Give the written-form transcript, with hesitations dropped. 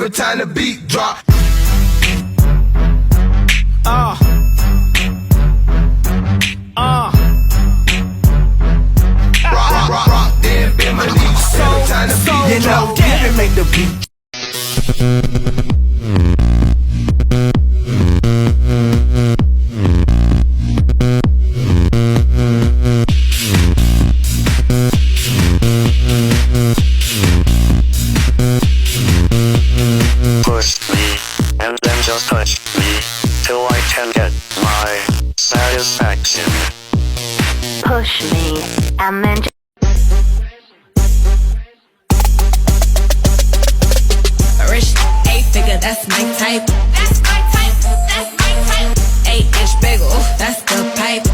every time the beat drop. Rock, then bend my knees every time the beat drop. Let me make the beat. Push me, and then just touch me, till I can get my satisfaction. Push me, and then Rich, 8-figure, that's my type. That's my type. That's my type. 8-inch bagel, that's the pipe.